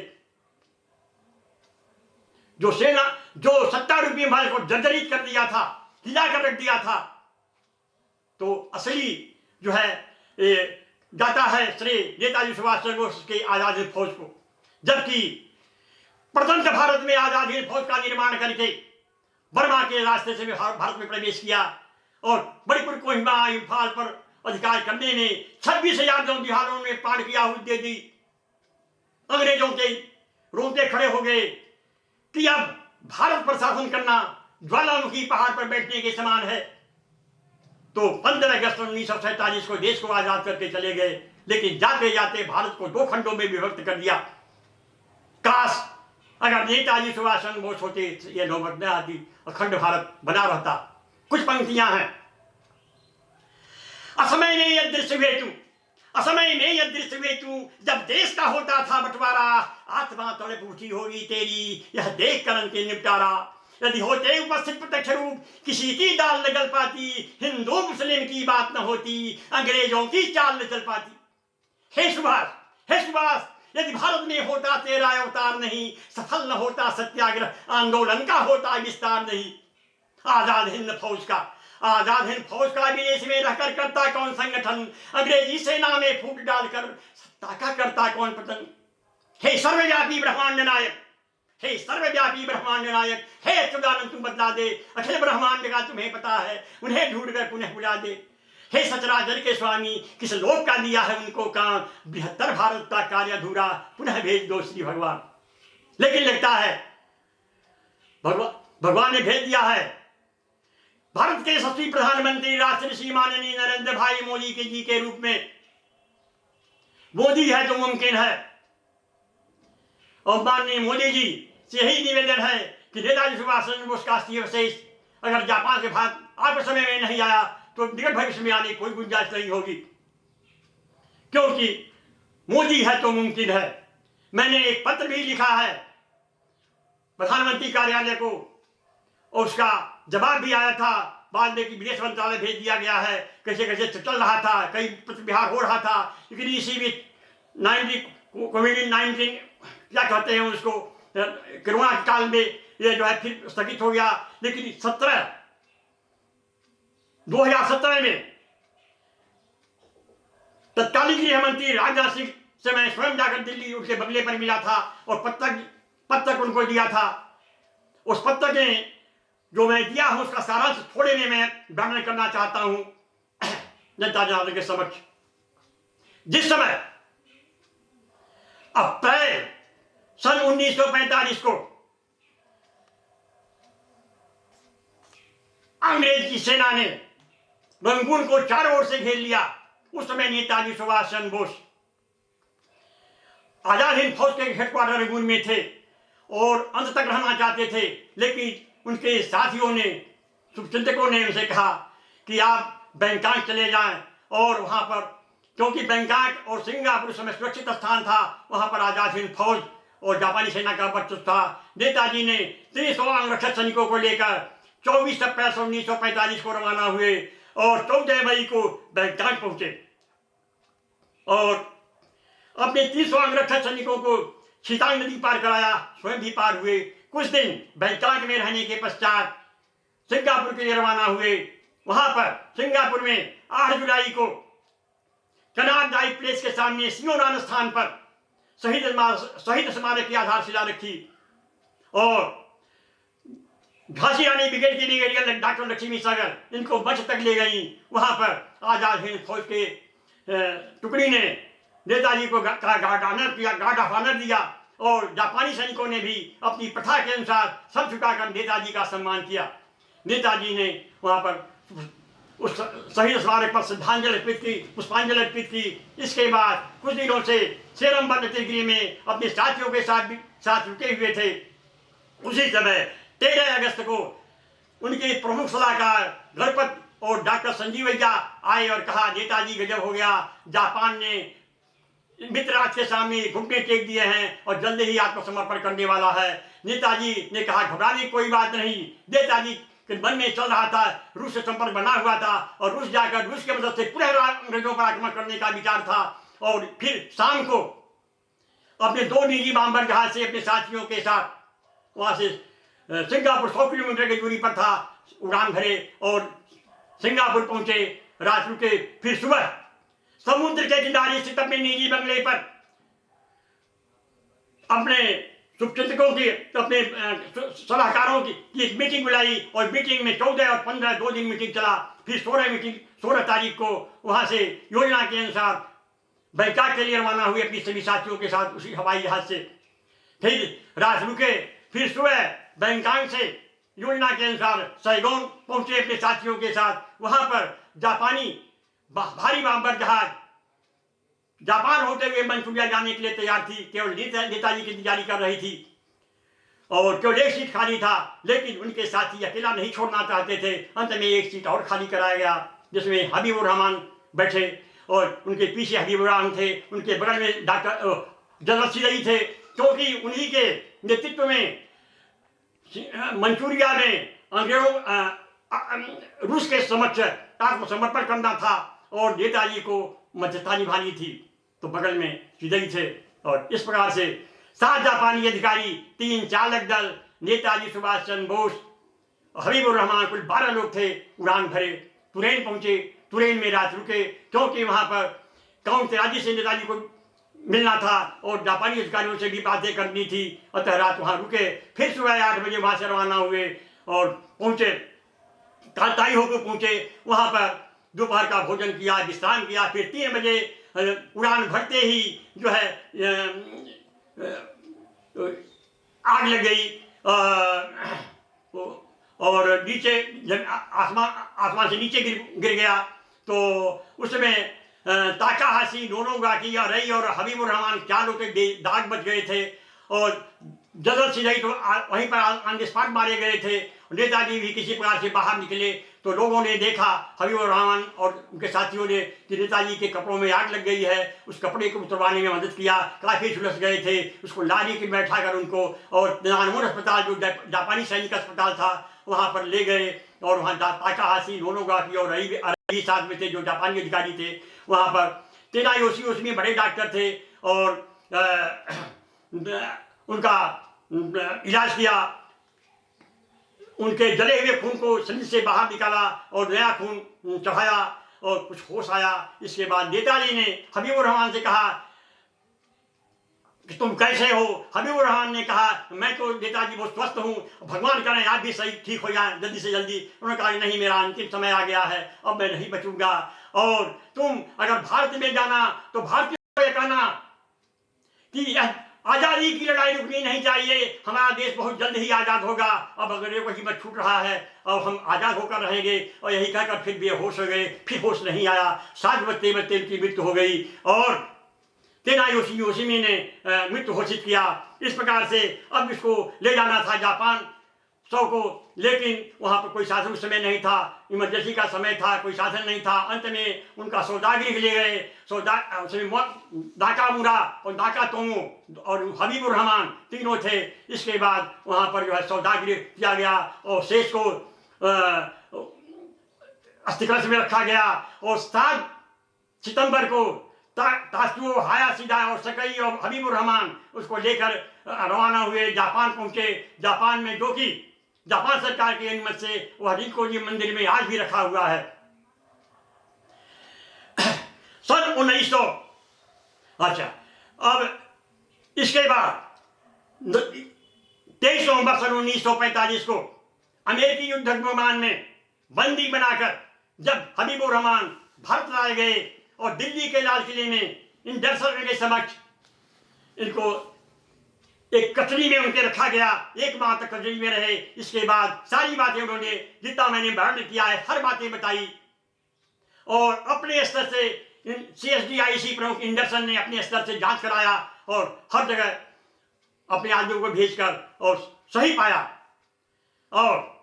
जो सेना जो सत्ता रूपी महल को जर्जरित कर दिया था, हिला कर रख दिया था, तो असली जो है जाता है श्रेय नेताजी सुभाष चंद्र बोस के आजाद हिंद फौज को। जबकि प्रथम भारत में आजाद हिंद फौज का निर्माण करके बर्मा के रास्ते से भारत में प्रवेश किया और मणिपुर, कोहिमा, इम्फाल पर अधिकार करने में 26,000 जौहरियों ने प्राण की आहुति दे दी। अंग्रेजों के रोंगटे खड़े हो गए कि अब भारत पर शासन करना ज्वालामुखी पहाड़ पर बैठने के समान है। तो 15 अगस्त 1947 को देश को आजाद करके चले गए, लेकिन जाते जाते भारत को 2 खंडों में विभक्त कर दिया। काश अगर नेताजी सुभाष चंद्र बोस होते ये नौबत न आती, अखंड भारत बना रहता। कुछ पंक्तियां हैं। असमय में यह दृश्य हेतु, असमय में यह दृश्य हेतु, जब देश का होता था बंटवारा, आत्मा तड़प उठी होगी तेरी यह देख कर अंतिम निपटारा। यदि होते उपस्थित प्रत्यक्ष रूप किसी की दाल न गल पाती, हिंदू मुस्लिम की बात न होती, अंग्रेजों की चाल न चल पाती। हे सुभाष, हे सुभाष, यदि भारत में होता तेरा अवतार नहीं, सफल न होता सत्याग्रह आंदोलन का होता विस्तार नहीं। आजाद हिंद फौज का, आजाद हिंद फौज का विदेश में रहकर करता कौन संगठन, अंग्रेजी सेना में फूट डालकर सत्ता का करता कौन पतन। हे सर्वव्यापी ब्रह्मांड नायक, हे सर्वव्यापी ब्रह्मांड नायक, हे अच्युतानंद तू बदला दे, अखिल ब्रह्मांड का तुम्हें पता है, उन्हें ढूंढ कर पुनः बुला दे। हे सचराचर के स्वामी, किस लोक का दिया है उनको काम, बृहत्तर भारत का कार्य अधूरा, पुनः भेज दो श्री भगवान। लेकिन लगता है भगवान ने भेज दिया है। भारत के यशस्वी प्रधानमंत्री राष्ट्रपति माननीय नरेंद्र भाई मोदी के जी के रूप में मोदी है तो मुमकिन है। और माननीय मोदी जी से यही निवेदन है कि नेताजी सुभाष चंद्र बोस का अस्थि अवशेष अगर जापान से भारत आप समय में नहीं आया तो निकट भविष्य में आने की कोई गुंजाइश नहीं होगी, क्योंकि मोदी है तो मुमकिन है। मैंने एक पत्र भी लिखा है प्रधानमंत्री कार्यालय को और उसका जवाब भी आया था। बाद में कि विदेश मंत्रालय भेज दिया गया है, कैसे कैसे चल रहा था, कई प्रतिबिहार हो रहा था। लेकिन इसी बीच कोविड-19 क्या कहते हैं उसको, कोरोना काल में ये जो है फिर स्थगित हो गया। लेकिन 2017 में तत्कालीन गृह मंत्री राजनाथ सिंह से मैं स्वयं जाकर दिल्ली उनके बंगले पर मिला था और पत्र उनको दिया था। उस पत्र में जो मैं दिया हूं उसका सारांश थोड़े में मैं वर्णन करना चाहता हूं जनता जनार्दन के समक्ष। जिस समय अप्रैल सन 1945 को अंग्रेज की सेना ने रंगून को चारों ओर से घेर लिया, उस समय नेताजी सुभाष चंद्र बोस आजाद हिंद फौज के हेडक्वार्टर रंगून में थे और अंत तक रहना चाहते थे। लेकिन उनके साथियों ने, शुभचिंतकों ने उनसे कहा कि आप बैंकॉक चले जाएं और वहां पर क्योंकि बैंकॉक और सिंगापुर समय सुरक्षित स्थान था, वहां पर आजाद हिंद फौज और जापानी सेना का वर्चस्व था। नेताजी ने 300 अंगरक्षक सैनिकों को लेकर 24 अप्रैल 1945 को रवाना हुए और 14 मई को बैंकॉक पहुंचे और अपने 300 अंगरक्षक सैनिकों को छितांग नदी पार कराया, स्वयं भी पार हुए। कुछ दिन बैंकॉक में रहने के पश्चात सिंगापुर के लिए रवाना हुए। वहां पर सिंगापुर में 8 जुलाई को कनाट डाई प्लेस के सामने सियोनान स्थान पर शहीद स्मारक की आधारशिला रखी और झांसी रानी ब्रिगेड की ब्रिगेडियर डॉक्टर लक्ष्मी सागर इनको मंच तक ले गई। वहां पर आजाद हिंद फौज के टुकड़ी ने नेताजी को गार्ड ऑफ ऑनर दिया और जापानी सैनिकों ने भी अपनी प्रथा के अनुसार सर झुकाकर नेताजी का सम्मान किया। नेताजी ने वहां पर उस शहीद स्मारक पर श्रद्धांजलि अर्पित की, पुष्पांजलि अर्पित की। इसके बाद कुछ दिनों से सेरमबंद तिगरी में अपने साथियों के साथ रुके हुए थे। उसी समय 13 अगस्त को उनके प्रमुख सलाहकार गणपत और डॉक्टर संजीवैया आए और कहा नेताजी गजब हो गया, जापान ने मित्र राष्ट्र के सामने घुटने टेक दिए हैं और जल्दी ही आत्मसमर्पण करने वाला है। नेताजी ने कहा घबराने की कोई बात नहीं। नेताजी के मन में चल रहा था, रूस से संपर्क बना हुआ था और रूस जाकर रूस की मदद से पुनः अंग्रेजों पर आक्रमण करने का विचार था। और फिर शाम को अपने 2 निजी बॉम्बर जहाज से अपने साथियों के साथ वहां से सिंगापुर 100 किलोमीटर की दूरी पर था, उड़ान भरे और सिंगापुर पहुंचे, रात रुके। फिर सुबह समुद्र के किनारे स्थित अपने निजी बंगले पर अपने शुभचिंतकों की, अपने सलाहकारों की एक मीटिंग बुलाई और मीटिंग में 14 और 15 2 दिन मीटिंग चला। फिर 16 तारीख को वहां से योजना के अनुसार बैंकॉक के लिए रवाना हुए अपनी सभी साथियों के साथ उसी हवाई जहाज से। फिर रात रुके, फिर सुबह बैंकॉक से योजना के अनुसार सैगोन पहुंचे अपने साथियों के साथ। वहां पर जापानी भारी बॉम्बर जहाज जापान होते हुए मंचूरिया जाने के लिए तैयार थी, केवल नेताजी की इंतजारी कर रही थी और केवल एक सीट खाली था, लेकिन उनके साथी अकेला नहीं छोड़ना चाहते थे। अंत में एक सीट और खाली कराया गया जिसमें हबीबुर रहमान बैठे और उनके पीछे हबीबुर रहमान थे, उनके बगल में डॉक्टर जनरल सिरई थे, क्योंकि उन्हीं के नेतृत्व में मंचूरिया में अंग्रेजों रूस के समक्ष आत्मसमर्पण करना था और नेताजी को मध्यस्थता निभानी थी। तो बगल में सिरई थे और इस प्रकार से 7 जापानी अधिकारी, 3 चालक दल, नेताजी सुभाष चंद्र बोस, हबीबुर रहमान, कुल 12 लोग थे। उड़ान भरे, तुरैन पहुंचे। तुरैन में रात रुके क्योंकि वहां पर काउंट तेराजी से नेताजी को मिलना था और जापानी अधिकारियों से भी बातें करनी थी, अतः रात वहां रुके। फिर सुबह 8 बजे वहां से रवाना हुए और पहुंचे ताई होकर पहुंचे। वहां पर दोपहर का भोजन किया, विश्राम किया। फिर 3 बजे उड़ान भरते ही जो है आग लग गई और नीचे जब आसमान से नीचे गिर गया तो उसमें ताकाहाशी, नोनोगाकी या रई और हबीबुर रहमान 4 लोग के दाग बच गए थे और जनरल सिरई तो वहीं पर ऑन द स्पॉट मारे गए थे। नेताजी भी किसी प्रकार से बाहर निकले तो लोगों ने देखा, हबीबुर रहमान और उनके साथियों ने, कि नेताजी के कपड़ों में आग लग गई है। उस कपड़े को उतरवाने में मदद किया, काफी झुलस गए थे। उसको लारी के बैठा कर उनको और नानमोन अस्पताल जो जापानी सैनिक अस्पताल था वहाँ पर ले गए और वहाँ ताकाहाशी, नोनोगाकी और रई साथ में थे जो जापानी अधिकारी थे। वहाँ पर तेनायोशी उसमें बड़े डॉक्टर थे और उनका इलाज किया। उनके जले हुए खून को शरीर से बाहर निकाला और नया खून चढ़ाया और कुछ होश आया। इसके बाद नेताजी ने हबीबुर रहमान से कहा कि तुम कैसे हो? हबीबुर रहमान ने कहा मैं तो नेताजी बहुत स्वस्थ हूँ, भगवान करें आप भी सही ठीक हो जाए जल्दी से जल्दी। उन्होंने कहा नहीं, मेरा अंतिम समय आ गया है, अब मैं नहीं बचूंगा और तुम अगर भारत में जाना तो भारतीयों को कहना कि आजादी की लड़ाई रुकनी नहीं चाहिए, हमारा देश बहुत जल्द ही आजाद होगा। अब अंग्रेजों को हिम्मत छूट रहा है और हम आजाद होकर रहेंगे। और यही कहकर फिर बेहोश हो गए, फिर होश नहीं आया। 7 बजते बजते उनकी मृत्यु हो गई और तेनायोशी ने मृत्यु घोषित किया। इस प्रकार से अब इसको ले जाना था जापान। 100 को, लेकिन वहाँ पर कोई साधन उस समय नहीं था, इमरजेंसी का समय था, कोई साधन नहीं था। अंत में उनका सौदागरी ले गए, दाका मुरा और दाका तोमो और हबीबुर रहमान तीनों थे। इसके बाद वहाँ पर जो है सौदागरी किया गया और शेष को अस्थिकलश में रखा गया और 7 सितंबर को ताशुओ हाया सीधा और सकई और हबीबुर रहमान उसको लेकर रवाना हुए, जापान पहुंचे। जापान में जो कि जापान सरकार की अनुमति से वह रिंकोजी मंदिर में आज भी रखा हुआ है। सन 1900, अच्छा, अब इसके बाद 23 नवंबर सन 1945 को अमेरिकी युद्ध विमान में बंदी बनाकर जब हबीबुर रहमान भारत लाए गए और दिल्ली के लाल किले में इन दर्शकों के समक्ष इनको एक कचरी में उनके रखा गया। 1 माह तक कचरी में रहे। इसके बाद सारी बातें उन्होंने, जितना मैंने वर्णन किया है, हर बातें बताई और अपने स्तर से CSDIC प्रमुख एंडरसन ने अपने स्तर से जांच कराया और हर जगह अपने आदमियों को भेजकर और सही पाया। और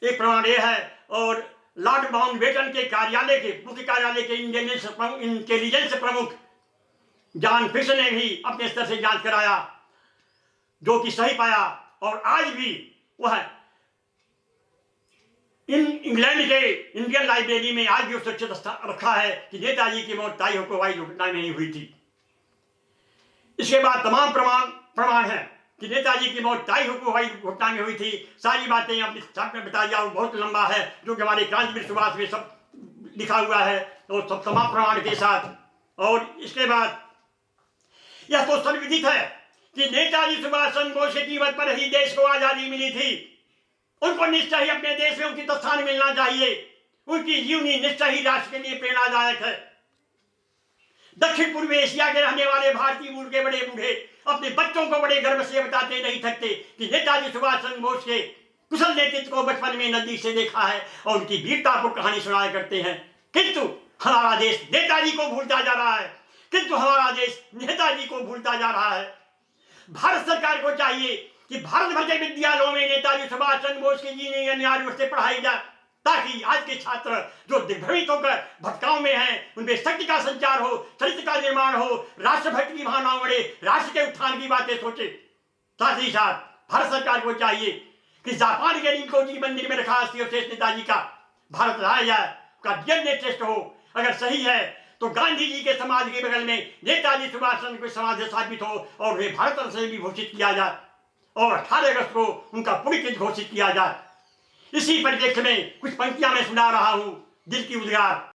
एक प्रमाण यह है, और लॉर्ड माउंटबेटन के कार्यालय के मुख्य कार्यालय के इंटेलिजेंस प्रमुख जॉन फिश ने भी अपने स्तर से जांच कराया, जो कि सही पाया। और आज भी वह इंग्लैंड के इंडियन लाइब्रेरी में आज भी सुरक्षित रखा है कि नेताजी की मौत ताई को हवाई दुर्घटना में ही हुई थी। इसके बाद तमाम प्रमाण है कि नेताजी की मौत ताई को हवाई दुर्घटना में हुई थी। सारी बातें अपने साथ में बताई जाओ, बहुत लंबा है, जो कि हमारे क्रांतिवीर सुभाष में सब लिखा हुआ है और सब तमाम प्रमाण के साथ। और इसके बाद यह तो सर्वविदित है कि नेताजी सुभाष चंद्र बोस की कीमत पर ही देश को आजादी मिली थी। उनको निश्चय ही अपने देश में उचित स्थान मिलना चाहिए। उनकी जीवनी निश्चय ही राष्ट्र के लिए प्रेरणादायक है। दक्षिण पूर्व एशिया के रहने वाले भारतीय मूल के बड़े बूढ़े अपने बच्चों को बड़े गर्व से बताते नहीं थकते कि नेताजी सुभाष चंद्र बोस के कुशल नेतृत्व को बचपन में नजदीक से देखा है और उनकी वीरता को कहानी सुनाया करते हैं। किंतु हमारा देश नेताजी को भूलता जा रहा है, किंतु हमारा देश नेताजी को भूलता जा रहा है। भारत सरकार को चाहिए कि भारत भर के विद्यालयों में नेताजी सुभाष चंद्र बोस की जीवनी अनिवार्य रूप से पढ़ाई जाए, ताकि आज के छात्र जो दिग्भ्रमित होकर भटकाव में हैं, उनमें शक्ति का संचार हो, चरित्र का निर्माण हो, राष्ट्रभक्ति की भावना बढ़े, राष्ट्र के उत्थान की बातें सोचे। साथ ही साथ भारत सरकार को चाहिए कि जापान के रिंकोजी मंदिर में रखा अस्थि अवशेष नेताजी का भारत लाया जाए, उसका डीएनए टेस्ट हो। अगर सही है तो गांधी जी के समाधि के बगल में नेताजी सुभाष चंद्र की समाधि स्थापित हो और उन्हें भारत रत्न से भी घोषित किया जाए और 18 अगस्त को उनका पुण्यतिथि घोषित किया जाए। इसी परिप्रेक्ष्य में कुछ पंक्तियां मैं सुना रहा हूं, दिल की उद्गार।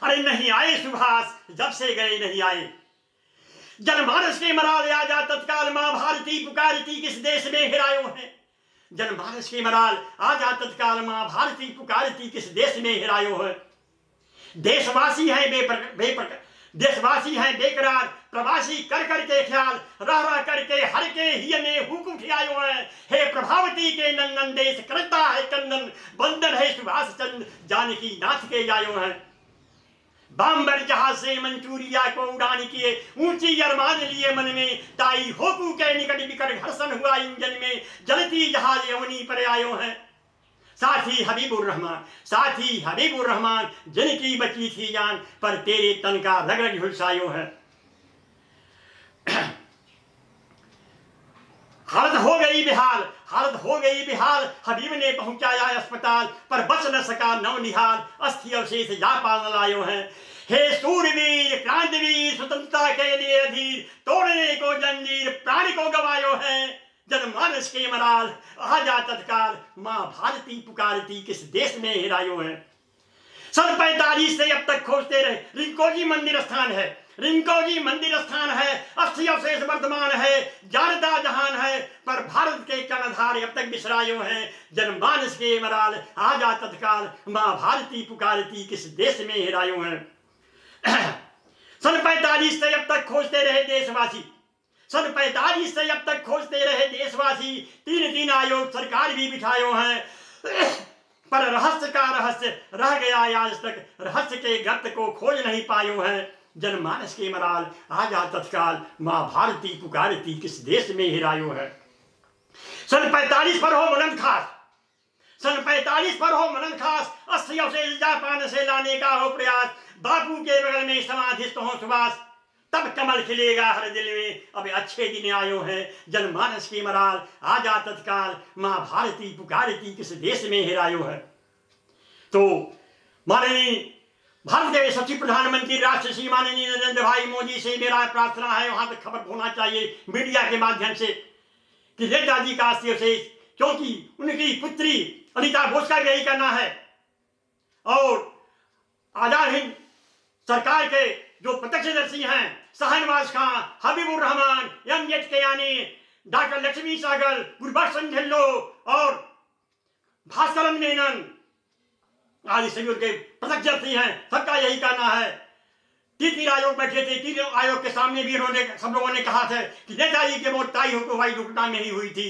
अरे नहीं आए सुभाष, जब से गए नहीं आए, जनमानस के मराल आजा तत्काल, मां भारती पुकारती किस देश में हेरायो है। जनमानस के मराल आजा तत्काल, मां भारती पुकारती किस देश में हेरायो है। देशवासी हैं देशवासी हैं बेकरार, प्रवासी कर करके ख्याल, रह रह करके हर के हिय में हुक्म खियायो है। हे प्रभावती के नंदन, देश करता है कंदन, बंदन है सुभाष चंद्र जानकी नाथ के जायो है। बाम्बर जहाज से मंचूरिया को उड़ान किए, ऊंची अरमान लिए मन में, ताई होकू के निकट विकट घर्षण हुआ इंजन में, जलती जहाज यमुनी पर आयो है। साथी हबीबुर रहमान जिनकी बची थी जान, पर तेरे तन का रग रग झुलसायो है। हालत हो गई बेहाल, हबीब ने पहुंचाया अस्पताल, पर बच न सका नवनिहाल, अस्थि अवशेष जापान लायो है। हे सूरवीर क्रांतिवीर, स्वतंत्रता के लिए अधीर, तोड़ने को जंजीर प्राण को गवायो है। जनमानस के मराल आजा तत्काल, मां भारती पुकारती किस देश में हेरायो है। सन 45 से अब तक खोजते रहे। रिंकोजी मंदिर स्थान है, अस्थि अवशेष वर्तमान है, जानता जहान है, पर भारत के कर्णधार अब तक बिसरायो हैं। जनमानस के मराल आजा तत्काल, मां भारती पुकारती किस देश में हेरायो है। सन 45 से अब तक खोजते रहे देशवासी, 3 आयोग सरकार भी बिठायो हैं, पर रहस्य रह गया आज तक, रहस्य के गर्त को खोज नहीं पायो है। जनमानस के मराल आजा तत्काल, मां भारती पुकारती किस देश में हेरायो है। सन 45 पर हो बुलंद खास, सन 45 पर हो बुलंद खास, 80 से जापान से लाने का हो प्रयास, बापू के बगल में समाधिस्थ हो सुभाष, तब कमल खिलेगा हर दिल में। अब अच्छे दिन आयो हैं जनमानस की मराल, आ जा तत्काल माँ भारती पुकारती किस देश में हेरायो है। तो माननीय भारत के सचिव प्रधानमंत्री राष्ट्र श्री माननीय नरेंद्र भाई मोदी से मेरा प्रार्थना है, वहां तक खबर होना चाहिए मीडिया के माध्यम से कि नेताजी का अस्थि अवशेष, क्योंकि उनकी पुत्री अनिता बोस का भी यही कहना है, और आजाद हिंद सरकार के जो प्रत्यक्षदर्शी हैं शाहनवाज खां, हबीबुर रहमान, एम.जेड कयानी, डॉक्टर लक्ष्मी सहगल, गुरबख्श ढिल्लो और भास्कर मेनन आदि सभी उनके प्रत्यक्षदर्शी हैं, सबका यही कहना है। 3 आयोग बैठे थे, 3 आयोग के सामने भी उन्होंने सब लोगों ने कहा था कि नेताजी की मौत ताई हो तो हवाई दुर्घटना में ही हुई थी,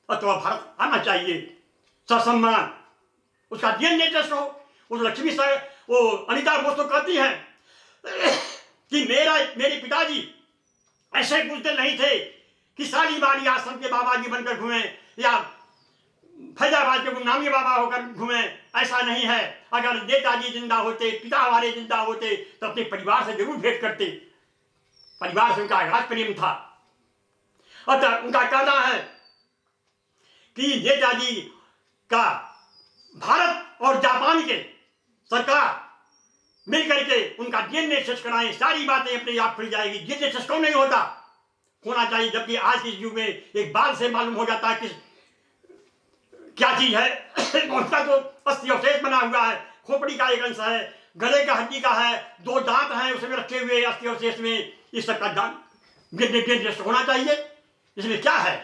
और तो भारत आना चाहिए ससम्मान, उसका डीएनए टेस्ट हो। उस लक्ष्मी सर वो अनिता बोस तो कहती हैं कि मेरे पिताजी ऐसे बुजदिल नहीं थे कि शालीमारी आश्रम के बाबा जी बनकर घूमे या फैजाबाद के गुमनामी बाबा होकर घूमे, ऐसा नहीं है। अगर नेताजी जिंदा होते, पिता हमारे जिंदा होते तो अपने परिवार से जरूर भेंट करते, परिवार से उनका आगाज प्रेम था। अतः उनका कहना है कि नेताजी का भारत और जापान के सरकार मिलकर के उनका डीएनए टेस्ट कराएं, सारी बातें अपने आप खुल जाएगी। डीएनए टेस्ट क्यों नहीं होता, होना चाहिए, जबकि आज के युग में एक बात से मालूम हो जाता है कि क्या चीज है। उसका तो अस्थि अवशेष बना हुआ है, खोपड़ी का एक अंश है, गले का हड्डी का है, 2 दांत हैं उसमें रखे हुए अस्थि अवशेष में, इस सब का डीएनए टेस्ट होना चाहिए। इसमें क्या है,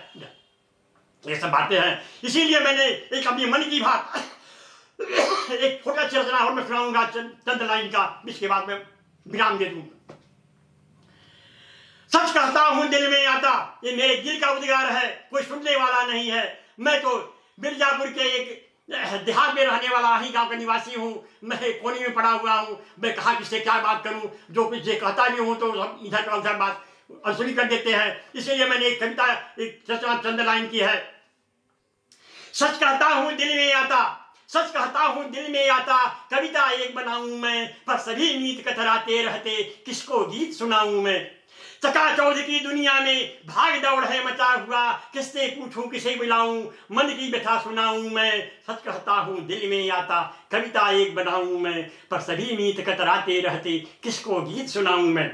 ये सब बातें हैं। इसीलिए मैंने एक अपनी मन की बात एक छोटा रचना और मैं सुनाऊंगा चंद लाइन का, इसके बाद में विराम दे दूंगा। सच कहता हूं दिल में आता, ये मेरे दिल का उद्गार है, कोई सुनने वाला नहीं है। मैं तो मिर्जापुर के एक देहात में रहने वाला ही गांव का निवासी हूं, मैं कोने में पड़ा हुआ हूं। मैं कहा किससे क्या बात करूं, जो कुछ ये कहता भी हूं तो इधर का उधर बात अनसुनी कर देते हैं। इसलिए मैंने एक कविता, एक रचना चंद लाइन की है। सच कहता हूं दिल में आता, सच कहता हूं दिल में आता, कविता एक बनाऊं मैं, पर सभी मीत कतराते रहते, किसको गीत सुनाऊं मैं। चकाचौंध की दुनिया में भाग दौड़ है मचा हुआ, किससे पूछूं किसे बुलाऊं, मन की व्यथा सुनाऊं मैं। सच कहता हूं दिल में आता, कविता एक बनाऊं मैं, पर सभी मीत कतराते रहते, किसको गीत सुनाऊं मैं।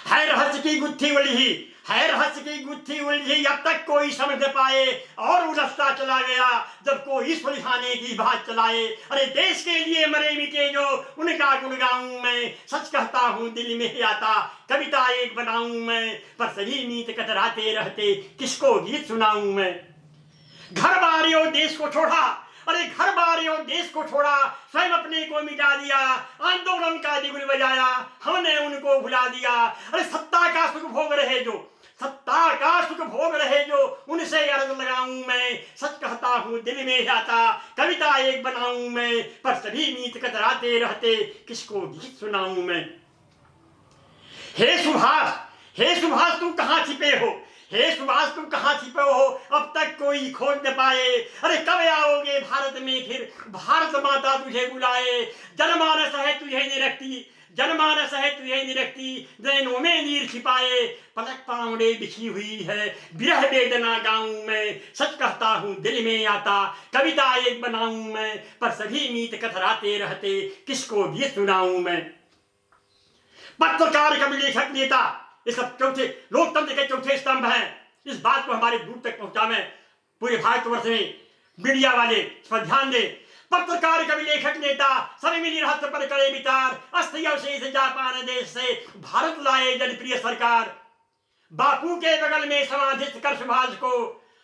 है रहस्य की गुत्थी उलझी, है रहस्य की गुत्थी उलझी, अब तक कोई समझ पाए, और उलझता चला गया जब कोई सुलझाने की बात चलाए। अरे देश के लिए मरे मिटे जो, उनका गुण गाऊं मैं। सच कहता हूं दिल में आता, कविता एक बनाऊं मैं, पर सभी मीत कतराते रहते, किसको गीत सुनाऊं मैं। घर बारियों देश को छोड़ा, अरे घर बारियों देश को छोड़ा, स्वयं अपने को मिटा दिया, आंदोलन का बिगुल बजाया, हमने उनको भुला दिया। अरे सत्ता का सुख भोग रहे जो, सत्ता का सुख भोग रहे जो, उनसे अर्ज लगाऊं मैं। सच कहता हूं दिल में आता, कविता एक बनाऊं मैं, पर सभी मीत कतराते रहते, किसको गीत सुनाऊं मैं। हे सुभाष, हे सुभाष तुम कहां छिपे हो, हे सुभाष तुम कहां छिपे हो, अब तक कोई खोज न पाए। अरे कब आओगे भारत में फिर, भारत माता तुझे बुलाए। जनमानस है तुझे निरखती, जनमानस है तुझे निरखती, नैनों में नीर छिपाए। पलक पावड़े बिछी हुई है, विरह वेदना गाऊं मैं। सच कहता हूं दिल में आता, कविता एक बनाऊं मैं, पर सभी मीत कतराते रहते, किसको गीत सुनाऊं मैं। पत्रकार कवि लेखक नेता, ये सब चौथे लोकतंत्र के चौथे स्तंभ हैं। इस बात को हमारे दूर तक पहुंचावे, पूरे भारतवर्ष में मीडिया वाले इस पर ध्यान दें। पत्रकार कवि लेखक नेता सभी मिली रहस्य पर करे विचार, अस्थि अवशेष जापान देश से भारत लाए जनप्रिय सरकार। बापू के बगल में समाधिस्थ कर सुभाष को,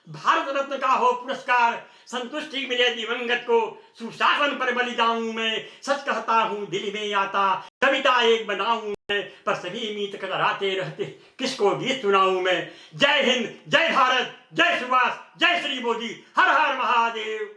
भारत रत्न का हो पुरस्कार। संतुष्टि मिले दिवंगत को, सुशासन पर बलि जाऊं मैं। सच कहता हूं दिल में आता, कविता एक बनाऊं मैं, पर सभी मीत कतराते रहते, किसको गीत सुनाऊं मैं। जय हिंद, जय भारत, जय सुभाष, जय श्री मोदी, हर हर महादेव।